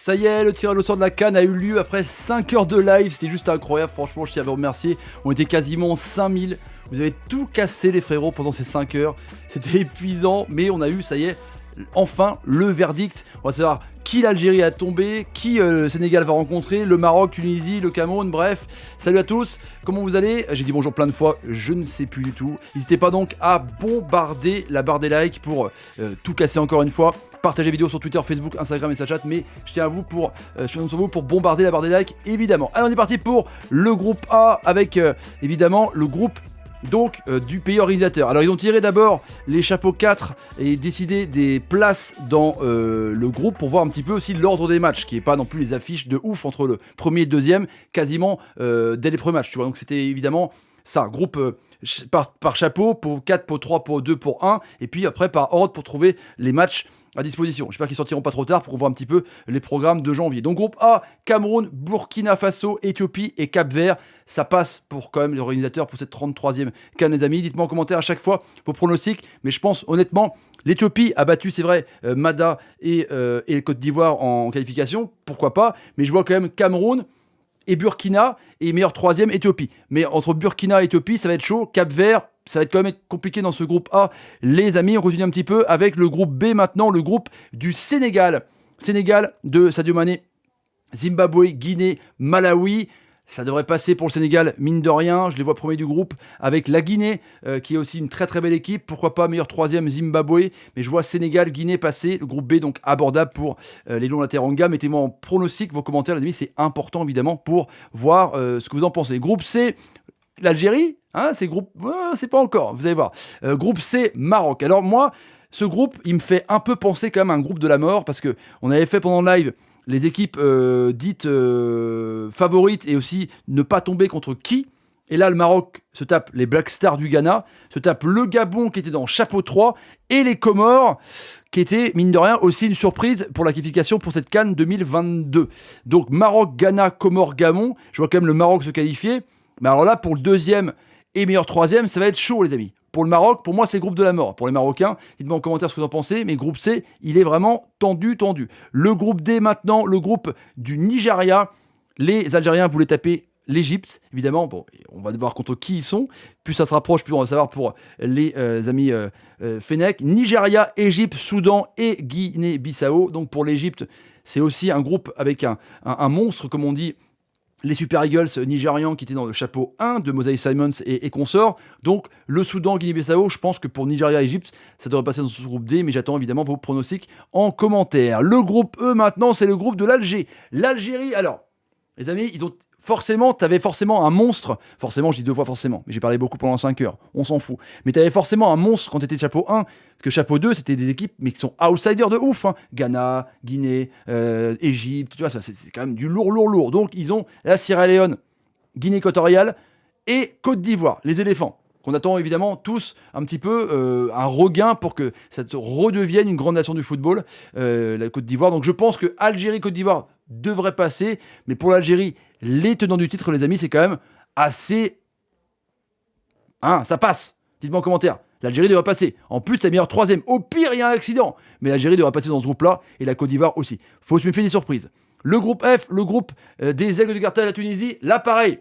Ça y est, le tirage au sort de la CAN a eu lieu après 5 heures de live, c'était juste incroyable, franchement je tiens à vous remercier. On était quasiment 5000, vous avez tout cassé les frérots pendant ces 5 heures, c'était épuisant, mais on a eu, ça y est, enfin le verdict. On va savoir qui l'Algérie a tombé, qui le Sénégal va rencontrer, le Maroc, Tunisie, le Cameroun, bref. Salut à tous, comment vous allez? J'ai dit bonjour plein de fois, je ne sais plus du tout. N'hésitez pas donc à bombarder la barre des likes pour tout casser encore une fois. Partagez la vidéo sur Twitter, Facebook, Instagram et Snapchat, mais je tiens à vous pour, pour bombarder la barre des likes, évidemment. Allez, on est parti pour le groupe A avec évidemment le groupe du pays organisateur. Alors ils ont tiré d'abord les chapeaux 4 et décidé des places dans le groupe pour voir un petit peu aussi l'ordre des matchs, qui n'est pas non plus les affiches de ouf entre le premier et le deuxième, quasiment dès les premiers matchs, tu vois. Donc c'était évidemment ça, groupe par chapeau, pour 4, pour 3, pour 2, pour 1, et puis après par ordre pour trouver les matchs à disposition. J'espère qu'ils sortiront pas trop tard pour voir un petit peu les programmes de janvier. Donc groupe A, Cameroun, Burkina Faso, Éthiopie et Cap-Vert. Ça passe pour quand même les organisateurs pour cette 33e CAN, les amis. Dites-moi en commentaire à chaque fois vos pronostics, mais je pense honnêtement, l'Éthiopie a battu, c'est vrai, Mada et Côte d'Ivoire en qualification, pourquoi pas, mais je vois quand même Cameroun et Burkina, et meilleur troisième, Éthiopie. Mais entre Burkina et Éthiopie, ça va être chaud. Cap-Vert, ça va être quand même compliqué dans ce groupe A. Les amis, on continue un petit peu avec le groupe B maintenant, le groupe du Sénégal. Sénégal de Sadio Mané, Zimbabwe, Guinée, Malawi. Ça devrait passer pour le Sénégal, mine de rien. Je les vois premiers du groupe avec la Guinée, qui est aussi une très très belle équipe. Pourquoi pas meilleur troisième, Zimbabwe. Mais je vois Sénégal, Guinée passer. Le groupe B, donc abordable pour les longs Teranga. Mettez-moi en pronostic vos commentaires, les amis. C'est important, évidemment, pour voir ce que vous en pensez. Groupe C, l'Algérie. Hein, c'est pas encore, vous allez voir. Groupe C, Maroc. Alors moi, ce groupe, il me fait un peu penser quand même à un groupe de la mort. Parce qu'on avait fait pendant le live les équipes dites favorites et aussi ne pas tomber contre qui. Et là, le Maroc se tape les Black Stars du Ghana, se tape le Gabon qui était dans chapeau 3 et les Comores qui étaient, mine de rien, aussi une surprise pour la qualification pour cette CAN 2022. Donc Maroc, Ghana, Comores, Gabon. Je vois quand même le Maroc se qualifier. Mais alors là, pour le deuxième et meilleur troisième, ça va être chaud, les amis. Pour le Maroc, pour moi, c'est le groupe de la mort. Pour les Marocains, dites-moi en commentaire ce que vous en pensez. Mais groupe C, il est vraiment tendu. Le groupe D maintenant, le groupe du Nigeria. Les Algériens voulaient taper l'Égypte, évidemment. Bon, on va voir contre qui ils sont. Plus ça se rapproche, plus on va savoir pour les amis Fennec. Nigeria, Égypte, Soudan et Guinée-Bissau. Donc pour l'Égypte, c'est aussi un groupe avec un monstre, comme on dit. Les Super Eagles nigérians qui étaient dans le chapeau 1 de Mosai Simons et consorts. Donc le Soudan, Guinée-Bissau, je pense que pour Nigeria et Égypte, ça devrait passer dans ce groupe D, mais j'attends évidemment vos pronostics en commentaire. Le groupe E maintenant, c'est le groupe de l'Algérie. L'Algérie, alors, les amis, t'avais forcément un monstre, forcément, je dis deux fois forcément, mais j'ai parlé beaucoup pendant 5 heures, on s'en fout. Mais t'avais forcément un monstre quand t'étais chapeau 1, parce que chapeau 2, c'était des équipes, mais qui sont outsiders de ouf, hein. Ghana, Guinée, Égypte, tu vois, ça, c'est quand même du lourd. Donc, ils ont la Sierra Leone, Guinée équatoriale et Côte d'Ivoire, les éléphants. Qu'on attend évidemment tous un petit peu un regain pour que ça redevienne une grande nation du football, la Côte d'Ivoire. Donc je pense que Algérie-Côte d'Ivoire devrait passer, mais pour l'Algérie, les tenants du titre, les amis, c'est quand même assez... Hein, ça passe. Dites-moi en commentaire. L'Algérie devrait passer. En plus, c'est meilleur troisième. Au pire, il y a un accident. Mais l'Algérie devrait passer dans ce groupe-là, et la Côte d'Ivoire aussi. Faut se méfier des surprises. Le groupe F, le groupe des Aigles du Carthage, la Tunisie, là pareil.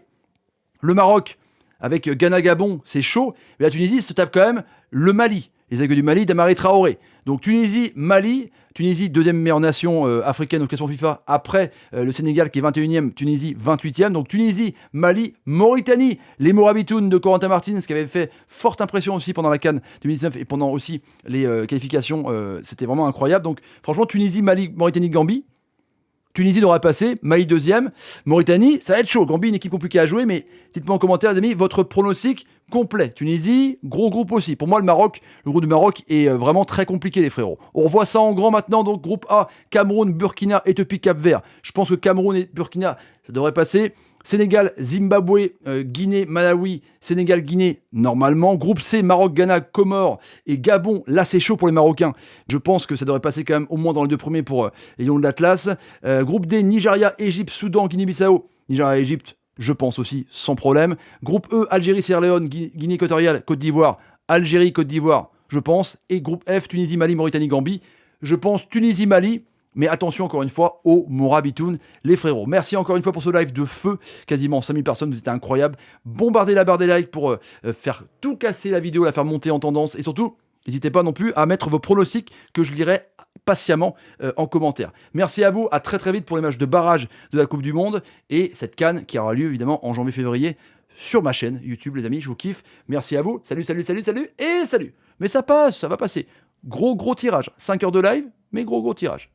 Le Maroc, avec Ghana-Gabon, c'est chaud. Mais la Tunisie se tape quand même le Mali. Les Aigles du Mali d'Amari Traoré. Donc Tunisie, Mali. Tunisie, deuxième meilleure nation africaine au classement FIFA. Après le Sénégal qui est 21e. Tunisie, 28e. Donc Tunisie, Mali, Mauritanie. Les Morabitoun de Corentin Martins qui avait fait forte impression aussi pendant la CAN 2019 et pendant aussi les qualifications. C'était vraiment incroyable. Donc franchement, Tunisie, Mali, Mauritanie, Gambie. Tunisie devrait passer, Mali deuxième, Mauritanie, ça va être chaud. Gambie, une équipe compliquée à jouer, mais dites-moi en commentaire, les amis, votre pronostic complet. Tunisie, gros groupe aussi. Pour moi, le groupe du Maroc est vraiment très compliqué, les frérots. On revoit ça en grand maintenant, donc groupe A, Cameroun, Burkina, Éthiopie, Cap-Vert. Je pense que Cameroun et Burkina, ça devrait passer. Sénégal, Zimbabwe, Guinée, Malawi, Sénégal, Guinée, normalement. Groupe C, Maroc, Ghana, Comores et Gabon. Là, c'est chaud pour les Marocains. Je pense que ça devrait passer quand même au moins dans les deux premiers pour les Lions de l'Atlas. Groupe D, Nigeria, Égypte, Soudan, Guinée-Bissau. Nigeria, Égypte, je pense aussi, sans problème. Groupe E, Algérie, Sierra Leone, Guinée équatoriale, Côte d'Ivoire. Algérie, Côte d'Ivoire, je pense. Et groupe F, Tunisie, Mali, Mauritanie, Gambie. Je pense Tunisie, Mali. Mais attention encore une fois au Morabitoon, les frérots. Merci encore une fois pour ce live de feu. Quasiment 5000 personnes, vous étiez incroyables. Bombardez la barre des likes pour faire tout casser la vidéo, la faire monter en tendance. Et surtout, n'hésitez pas non plus à mettre vos pronostics que je lirai patiemment en commentaire. Merci à vous, à très très vite pour les matchs de barrage de la Coupe du Monde. Et cette CAN qui aura lieu évidemment en janvier-février sur ma chaîne YouTube les amis, je vous kiffe. Merci à vous, salut, salut, salut, salut et salut. Mais ça passe, ça va passer. Gros tirage, 5 heures de live, mais gros tirage.